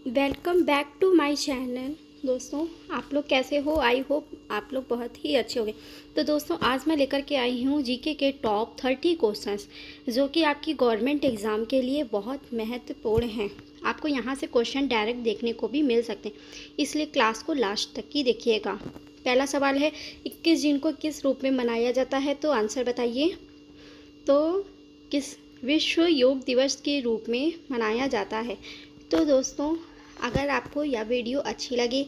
Welcome back to my channel. दोस्तों, आप लोग कैसे हो? आई होप आप लोग बहुत ही अच्छे होंगे। तो दोस्तों, आज मैं लेकर के आई हूँ जीके के टॉप 30 क्वेश्चंस जो कि आपकी गवर्नमेंट एग्ज़ाम के लिए बहुत महत्वपूर्ण हैं। आपको यहाँ से क्वेश्चन डायरेक्ट देखने को भी मिल सकते हैं, इसलिए क्लास को लास्ट तक ही देखिएगा। पहला सवाल है, 21 जून को किस रूप में मनाया जाता है? तो आंसर बताइए। तो किस विश्व योग दिवस के रूप में मनाया जाता है? तो दोस्तों, अगर आपको यह वीडियो अच्छी लगे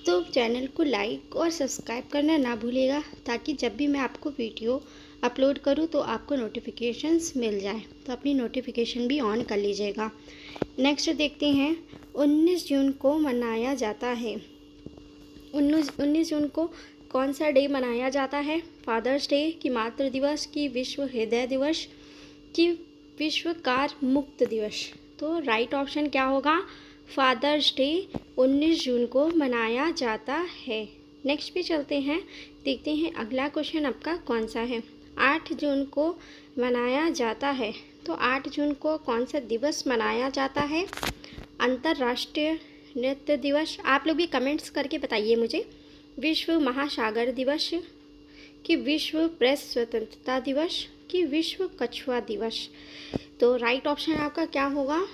तो चैनल को लाइक और सब्सक्राइब करना ना भूलिएगा, ताकि जब भी मैं आपको वीडियो अपलोड करूं तो आपको नोटिफिकेशंस मिल जाए। तो अपनी नोटिफिकेशन भी ऑन कर लीजिएगा। नेक्स्ट देखते हैं, 19 जून को मनाया जाता है। 19 जून को कौन सा डे मनाया जाता है? फादर्स डे, कि मातृ दिवस, कि विश्व हृदय दिवस, कि विश्व कार मुक्त दिवस? तो राइट ऑप्शन क्या होगा? फादर्स डे 19 जून को मनाया जाता है। नेक्स्ट पे चलते हैं, देखते हैं अगला क्वेश्चन आपका कौन सा है। 8 जून को मनाया जाता है। तो 8 जून को कौन सा दिवस मनाया जाता है? अंतर्राष्ट्रीय नृत्य दिवस। आप लोग भी कमेंट्स करके बताइए मुझे। विश्व महासागर दिवस, कि विश्व प्रेस स्वतंत्रता दिवस, कि विश्व कछुआ दिवस? तो राइट ऑप्शन आपका क्या होगा?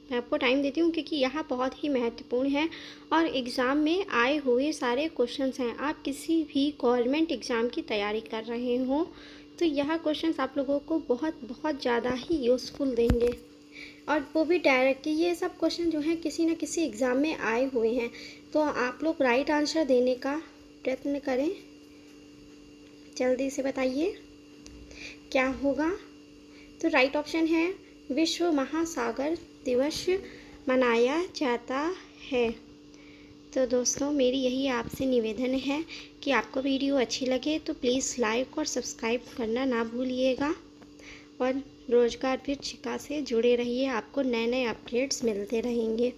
मैं आपको टाइम देती हूँ, क्योंकि यह बहुत ही महत्वपूर्ण है और एग्ज़ाम में आए हुए सारे क्वेश्चंस हैं। आप किसी भी गवर्नमेंट एग्ज़ाम की तैयारी कर रहे हो तो यह क्वेश्चंस आप लोगों को बहुत बहुत ज़्यादा ही यूज़फुल देंगे, और वो भी डायरेक्ट। ये सब क्वेश्चन जो हैं किसी न किसी एग्ज़ाम में आए हुए हैं, तो आप लोग राइट आंसर देने का प्रयत्न करें। जल्दी से बताइए क्या होगा? तो राइट ऑप्शन है विश्व महासागर दिवस मनाया जाता है। तो दोस्तों, मेरी यही आपसे निवेदन है कि आपको वीडियो अच्छी लगे तो प्लीज़ लाइक और सब्सक्राइब करना ना भूलिएगा, और रोजगार शिक्षा से जुड़े रहिए, आपको नए नए अपडेट्स मिलते रहेंगे।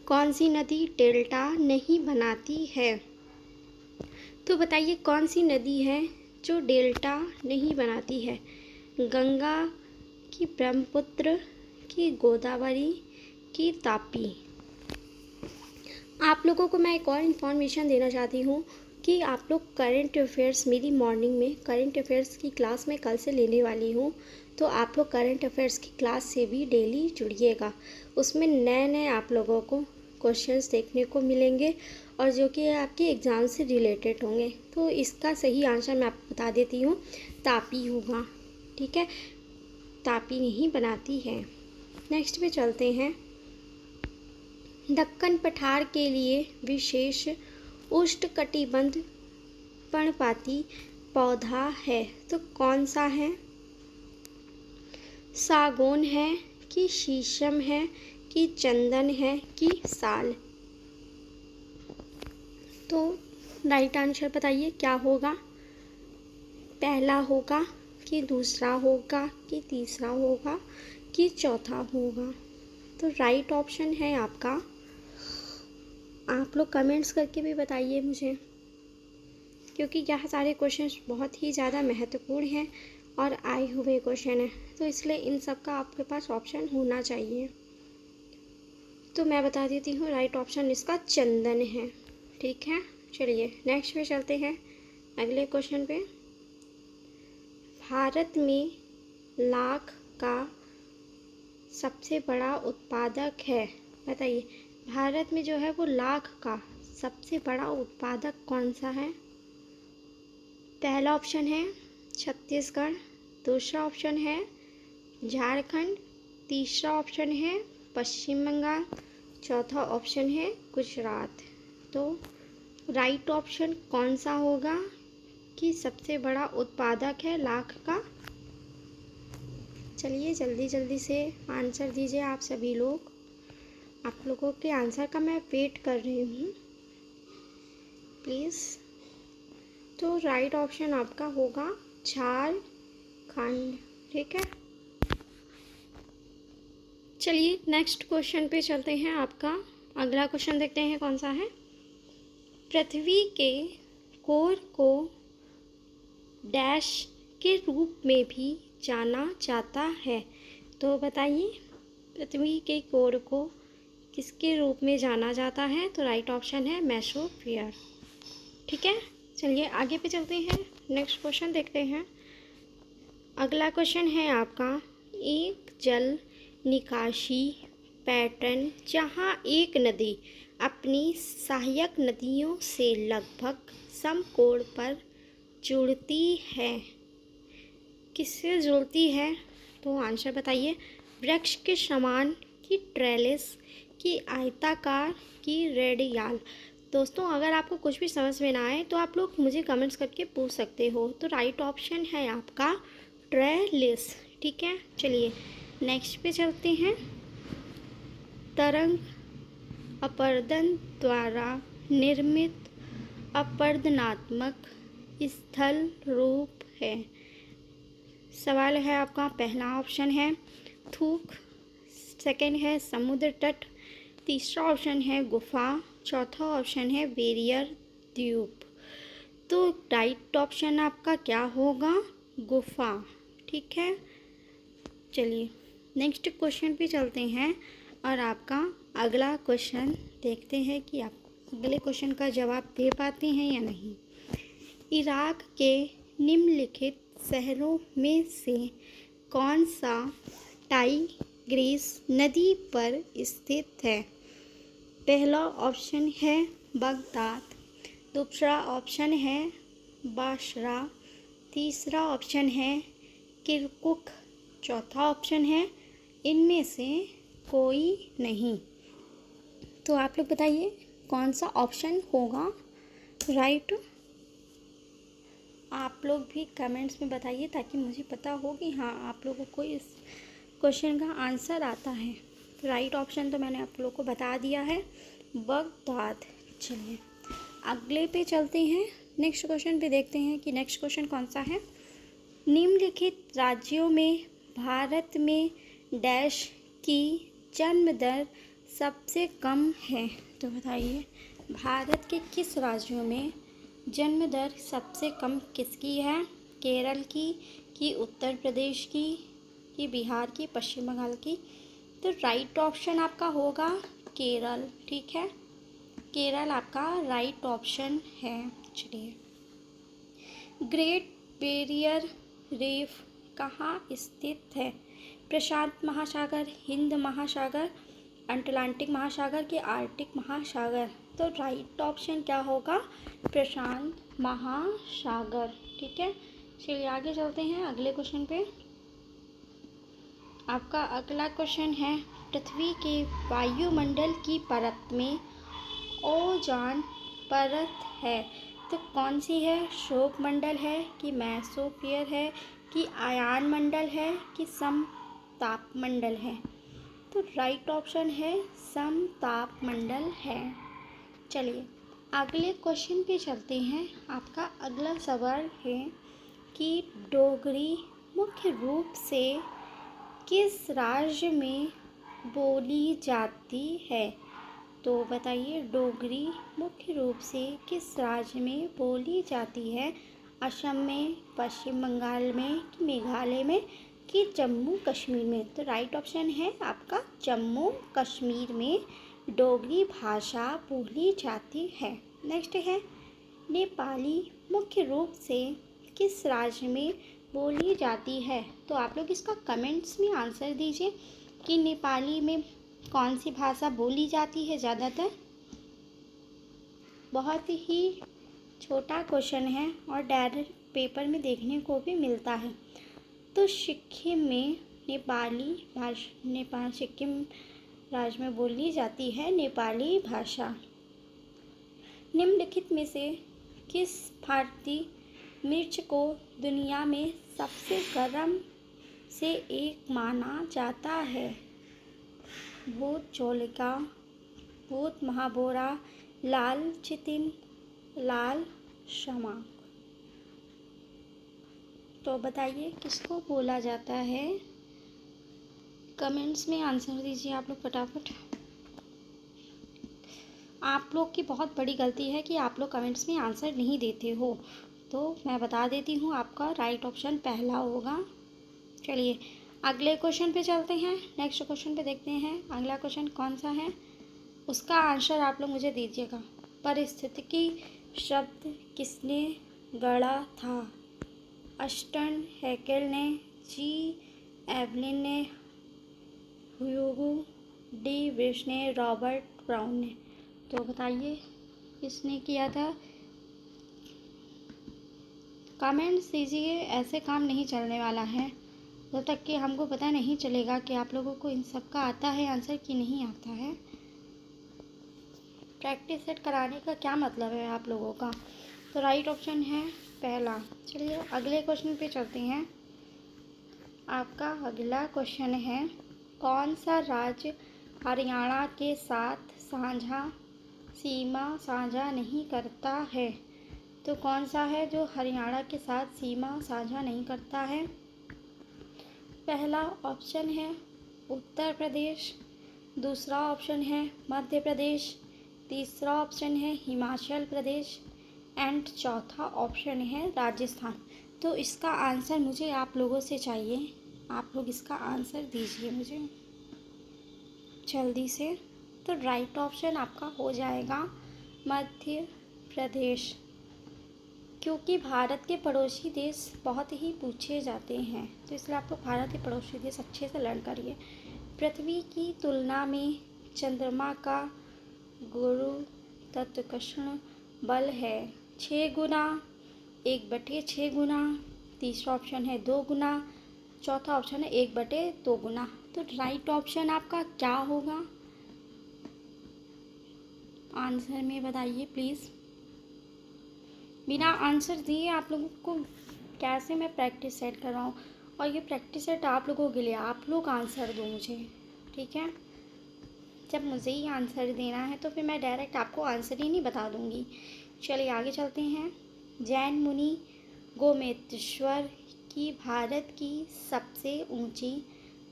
कौन सी नदी डेल्टा नहीं बनाती है? तो बताइए कौन सी नदी है जो डेल्टा नहीं बनाती है? गंगा, कि ब्रह्मपुत्र, कि गोदावरी, कि तापी? आप लोगों को मैं एक और इन्फॉर्मेशन देना चाहती हूँ कि आप लोग करंट अफेयर्स मेरी मॉर्निंग में करंट अफेयर्स की क्लास में कल से लेने वाली हूँ। तो आप लोग करंट अफेयर्स की क्लास से भी डेली जुड़िएगा। उसमें नए नए आप लोगों को क्वेश्चंस देखने को मिलेंगे, और जो कि आपके एग्ज़ाम से रिलेटेड होंगे। तो इसका सही आंसर मैं आपको बता देती हूँ, तापी होगा। ठीक है, तापी नहीं बनाती है। नेक्स्ट पे चलते हैं, दक्कन पठार के लिए विशेष उष्णकटिबंध पर्णपाती पौधा है। तो कौन सा है? सागौन है, कि शीशम है, कि चंदन है, कि साल? तो राइट आंसर बताइए क्या होगा? पहला होगा, कि दूसरा होगा, कि तीसरा होगा, कि चौथा होगा? तो राइट ऑप्शन है आपका, आप लोग कमेंट्स करके भी बताइए मुझे, क्योंकि यह सारे क्वेश्चंस बहुत ही ज़्यादा महत्वपूर्ण हैं और आए हुए क्वेश्चन हैं, तो इसलिए इन सब का आपके पास ऑप्शन होना चाहिए। तो मैं बता देती हूँ, राइट ऑप्शन इसका चंदन है। ठीक है, चलिए नेक्स्ट पे चलते हैं, अगले क्वेश्चन पे। भारत में लाख का सबसे बड़ा उत्पादक है। बताइए, भारत में जो है वो लाख का सबसे बड़ा उत्पादक कौन सा है? पहला ऑप्शन है छत्तीसगढ़, दूसरा ऑप्शन है झारखंड, तीसरा ऑप्शन है पश्चिम बंगाल, चौथा ऑप्शन है गुजरात। तो राइट ऑप्शन कौन सा होगा कि सबसे बड़ा उत्पादक है लाख का? चलिए जल्दी जल्दी से आंसर दीजिए आप सभी लोग। आप लोगों के आंसर का मैं वेट कर रही हूँ प्लीज़। तो राइट ऑप्शन आपका होगा झारखंड। ठीक है, चलिए नेक्स्ट क्वेश्चन पे चलते हैं। आपका अगला क्वेश्चन देखते हैं कौन सा है। पृथ्वी के कोर को डैश के रूप में भी जाना जाता है। तो बताइए, पृथ्वी के कोर को किसके रूप में जाना जाता है? तो राइट ऑप्शन है मेसोस्फीयर। ठीक है, चलिए आगे पे चलते हैं, नेक्स्ट क्वेश्चन देखते हैं। अगला क्वेश्चन है आपका, एक जल निकासी पैटर्न जहाँ एक नदी अपनी सहायक नदियों से लगभग समकोण पर जुड़ती है, किससे जुड़ती है? तो आंसर बताइए। वृक्ष के समान, की ट्रेलिस, की आयताकार, की रेडियल। दोस्तों अगर आपको कुछ भी समझ में ना आए तो आप लोग मुझे कमेंट्स करके पूछ सकते हो। तो राइट ऑप्शन है आपका ट्रेलिस। ठीक है, चलिए नेक्स्ट पे चलते हैं। तरंग अपरदन द्वारा निर्मित अपरदनात्मक स्थल रूप है। सवाल है आपका, पहला ऑप्शन है थूक, सेकंड है समुद्र तट, तीसरा ऑप्शन है गुफा, चौथा ऑप्शन है बैरियर द्वीप। तो राइट ऑप्शन आपका क्या होगा? गुफा। ठीक है, चलिए नेक्स्ट क्वेश्चन पे चलते हैं और आपका अगला क्वेश्चन देखते हैं कि आप अगले क्वेश्चन का जवाब दे पाते हैं या नहीं। इराक के निम्नलिखित शहरों में से कौन सा टाइग्रिस नदी पर स्थित है? पहला ऑप्शन है बगदाद, दूसरा ऑप्शन है बासरा, तीसरा ऑप्शन है किरकुक, चौथा ऑप्शन है इनमें से कोई नहीं। तो आप लोग बताइए कौन सा ऑप्शन होगा राइट? आप लोग भी कमेंट्स में बताइए ताकि मुझे पता हो कि हाँ आप लोगों को इस क्वेश्चन का आंसर आता है। राइट ऑप्शन तो मैंने आप लोगों को बता दिया है, बगदाद। चलिए अगले पे चलते हैं, नेक्स्ट क्वेश्चन पे देखते हैं कि नेक्स्ट क्वेश्चन कौन सा है। निम्नलिखित राज्यों में भारत में डैश की जन्म दर सबसे कम है? तो बताइए भारत के किस राज्यों में जन्म दर सबसे कम किसकी है? केरल की उत्तर प्रदेश की बिहार की, पश्चिम बंगाल की? तो राइट ऑप्शन आपका होगा केरल। ठीक है, केरल आपका राइट ऑप्शन है। चलिए, ग्रेट बैरियर रीफ कहाँ स्थित है? प्रशांत महासागर, हिंद महासागर, अटलांटिक महासागर के आर्कटिक महासागर? तो राइट ऑप्शन क्या होगा? प्रशांत महासागर। ठीक है, चलिए आगे चलते हैं अगले क्वेश्चन पे। आपका अगला क्वेश्चन है, पृथ्वी के वायुमंडल की परत में ओजोन परत है, तो कौन सी है? शोक मंडल है, कि मेसोस्फीयर है, कि आयन मंडल है, कि समताप मंडल है? तो राइट ऑप्शन है समताप मंडल है। चलिए अगले क्वेश्चन पे चलते हैं। आपका अगला सवाल है कि डोगरी मुख्य रूप से किस राज्य में बोली जाती है? तो बताइए डोगरी मुख्य रूप से किस राज्य में बोली जाती है? असम में, पश्चिम बंगाल में, कि मेघालय में, कि जम्मू कश्मीर में? तो राइट ऑप्शन है आपका जम्मू कश्मीर में डोगरी भाषा बोली जाती है। नेक्स्ट है, नेपाली मुख्य रूप से किस राज्य में बोली जाती है? तो आप लोग इसका कमेंट्स में आंसर दीजिए कि नेपाली में कौन सी भाषा बोली जाती है ज़्यादातर। बहुत ही छोटा क्वेश्चन है और डायरेक्ट पेपर में देखने को भी मिलता है। तो सिक्किम में नेपाली भाषा, नेपाल सिक्किम राज्य में बोली जाती है नेपाली भाषा। निम्नलिखित में से किस भारतीय मिर्च को दुनिया में सबसे गर्म से एक माना जाता है? भूत चोलिका, भूत महाबोरा, लाल चितिन, लाल शमाक? तो बताइए किसको बोला जाता है? कमेंट्स में आंसर दीजिए आप लोग फटाफट। आप लोग की बहुत बड़ी गलती है कि आप लोग कमेंट्स में आंसर नहीं देते हो, तो मैं बता देती हूँ आपका राइट ऑप्शन पहला होगा। चलिए अगले क्वेश्चन पे चलते हैं, नेक्स्ट क्वेश्चन पे देखते हैं अगला क्वेश्चन कौन सा है। उसका आंसर आप लोग मुझे दीजिएगा। पारिस्थितिकी शब्द किसने गढ़ा था? अस्टन हैकेल ने, जी एवलिन ने, ह्यूगो डी विश ने, रॉबर्ट ब्राउन ने। तो बताइए किसने किया था? कमेंट्स दीजिए, ऐसे काम नहीं चलने वाला है जब तक कि हमको पता नहीं चलेगा कि आप लोगों को इन सब का आता है आंसर कि नहीं आता है। प्रैक्टिस सेट कराने का क्या मतलब है आप लोगों का? तो राइट ऑप्शन है पहला। चलिए अगले क्वेश्चन पे चलते हैं। आपका अगला क्वेश्चन है, कौन सा राज्य हरियाणा के साथ सीमा साझा नहीं करता है? तो कौन सा है जो हरियाणा के साथ सीमा साझा नहीं करता है? पहला ऑप्शन है उत्तर प्रदेश, दूसरा ऑप्शन है मध्य प्रदेश, तीसरा ऑप्शन है हिमाचल प्रदेश एंड चौथा ऑप्शन है राजस्थान। तो इसका आंसर मुझे आप लोगों से चाहिए। आप लोग इसका आंसर दीजिए मुझे जल्दी से। तो राइट ऑप्शन आपका हो जाएगा मध्य प्रदेश, क्योंकि भारत के पड़ोसी देश बहुत ही पूछे जाते हैं, तो इसलिए आप लोग भारत के पड़ोसी देश अच्छे से लर्न करिए। पृथ्वी की तुलना में चंद्रमा का गुरुत्वाकर्षण बल है 6 गुना, 1/6 गुना, तीसरा ऑप्शन है 2 गुना, चौथा ऑप्शन है 1/2 गुना। तो राइट ऑप्शन आपका क्या होगा? आंसर में बताइए प्लीज़। बिना आंसर दिए आप लोगों को कैसे मैं प्रैक्टिस सेट कर रहा हूँ, और ये प्रैक्टिस सेट आप लोगों के लिए, आप लोग आंसर दो मुझे, ठीक है? जब मुझे ही आंसर देना है तो फिर मैं डायरेक्ट आपको आंसर ही नहीं बता दूँगी। चलिए आगे चलते हैं। जैन मुनि गोमेतेश्वर की भारत की सबसे ऊंची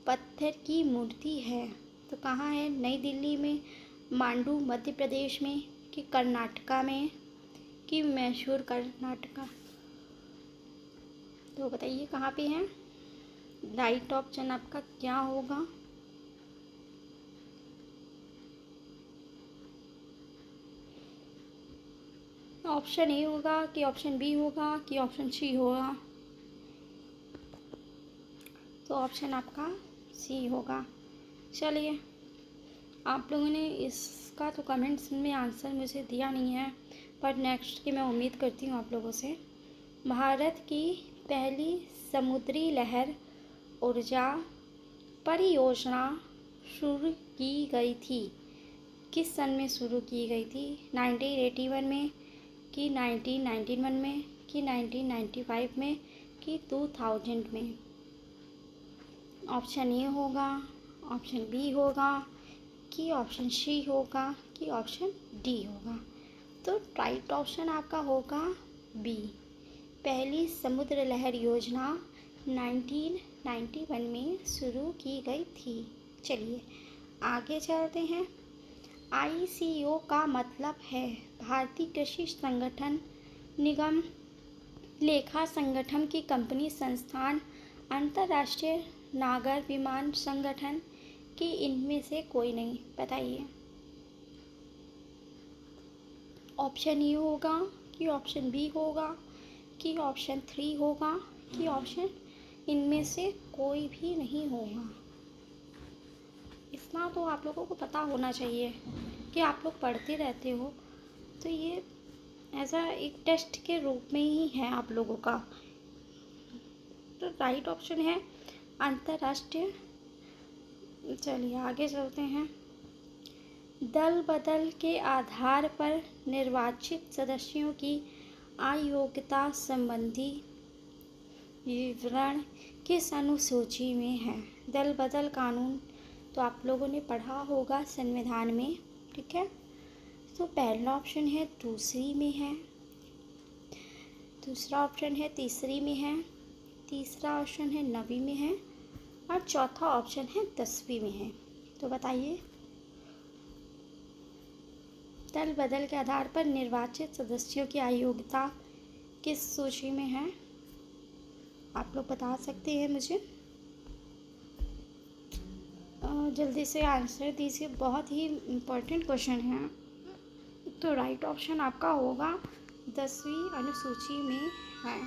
पत्थर की मूर्ति है, तो कहाँ है? नई दिल्ली में, मांडू मध्य प्रदेश में, कि कर्नाटका में, कि मैसूर कर्नाटका? तो बताइए कहाँ पे है? राइट ऑप्शन आपका क्या होगा? ऑप्शन ए होगा कि ऑप्शन बी होगा कि ऑप्शन सी होगा? तो ऑप्शन आपका सी होगा। चलिए, आप लोगों ने इसका तो कमेंट्स में आंसर मुझे दिया नहीं है, पर नेक्स्ट की मैं उम्मीद करती हूँ आप लोगों से। भारत की पहली समुद्री लहर ऊर्जा परियोजना शुरू की गई थी, किस सन में शुरू की गई थी? 1981 में, कि 1991 में, कि 1995 में, कि 2000 में? ऑप्शन ए होगा, ऑप्शन बी होगा, कि ऑप्शन सी होगा, कि ऑप्शन डी होगा? तो राइट ऑप्शन आपका होगा बी, पहली समुद्र लहर योजना 1991 में शुरू की गई थी। चलिए आगे चलते हैं। ICO का मतलब है भारतीय कृषि संगठन, निगम, लेखा संगठन की कंपनी, संस्थान, अंतर्राष्ट्रीय नागर विमान संगठन, कि इनमें से कोई नहीं? बताइए। ऑप्शन ए होगा, कि ऑप्शन बी होगा, कि ऑप्शन 3 होगा, कि ऑप्शन इनमें से कोई भी नहीं होगा? इतना तो आप लोगों को पता होना चाहिए कि आप लोग पढ़ते रहते हो, तो ये ऐसा एक टेस्ट के रूप में ही है आप लोगों का। तो राइट ऑप्शन है अंतर्राष्ट्रीय। चलिए आगे चलते हैं। दल बदल के आधार पर निर्वाचित सदस्यों की अयोग्यता संबंधी विवरण किस अनुसूची में है? दल बदल कानून तो आप लोगों ने पढ़ा होगा संविधान में, ठीक है? तो पहला ऑप्शन है दूसरी में है, दूसरा ऑप्शन है तीसरी में है, तीसरा ऑप्शन है 9वीं में है, और चौथा ऑप्शन है 10वीं में है। तो बताइए, दल बदल के आधार पर निर्वाचित सदस्यों की अयोग्यता किस सूची में है? आप लोग बता सकते हैं मुझे। जल्दी से आंसर दीजिए, बहुत ही इम्पोर्टेंट क्वेश्चन है। तो राइट ऑप्शन आपका होगा 10वीं अनुसूची में है।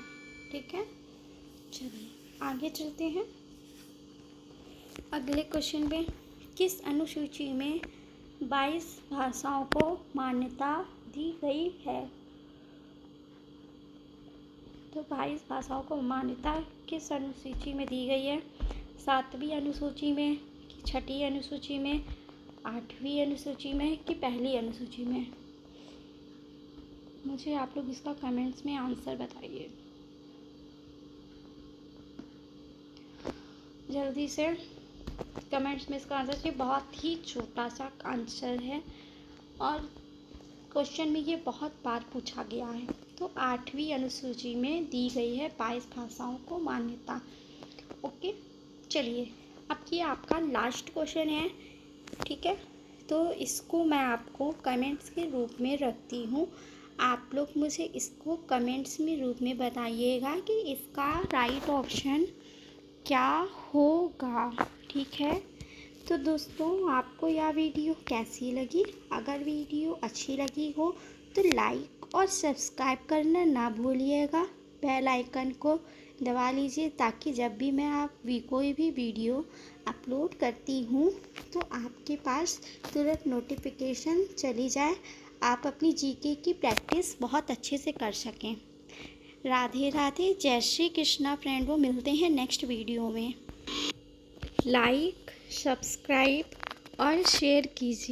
ठीक है, चलिए आगे चलते हैं अगले क्वेश्चन में। किस अनुसूची में 22 भाषाओं को मान्यता दी गई है? तो 22 भाषाओं को मान्यता किस अनुसूची में दी गई है? 7वीं अनुसूची में कि 6ठी अनुसूची में, 8वीं अनुसूची में कि पहली अनुसूची में? मुझे आप लोग इसका कमेंट्स में आंसर बताइए जल्दी से कमेंट्स में इसका आंसर चाहिए। बहुत ही छोटा सा आंसर है और क्वेश्चन में ये बहुत बार पूछा गया है। तो 8वीं अनुसूची में दी गई है 22 भाषाओं को मान्यता। ओके, चलिए अब ये आपका लास्ट क्वेश्चन है। ठीक है, तो इसको मैं आपको कमेंट्स के रूप में रखती हूँ। आप लोग मुझे इसको कमेंट्स में रूप में बताइएगा कि इसका राइट ऑप्शन क्या होगा। ठीक है, तो दोस्तों आपको यह वीडियो कैसी लगी? अगर वीडियो अच्छी लगी हो तो लाइक और सब्सक्राइब करना ना भूलिएगा। बेल आइकन को दबा लीजिए ताकि जब भी मैं कोई भी वीडियो अपलोड करती हूँ तो आपके पास तुरंत नोटिफिकेशन चली जाए, आप अपनी जीके की प्रैक्टिस बहुत अच्छे से कर सकें। राधे राधे, जय श्री कृष्णा फ्रेंडों, मिलते हैं नेक्स्ट वीडियो में। लाइक, सब्सक्राइब और शेयर कीजिए।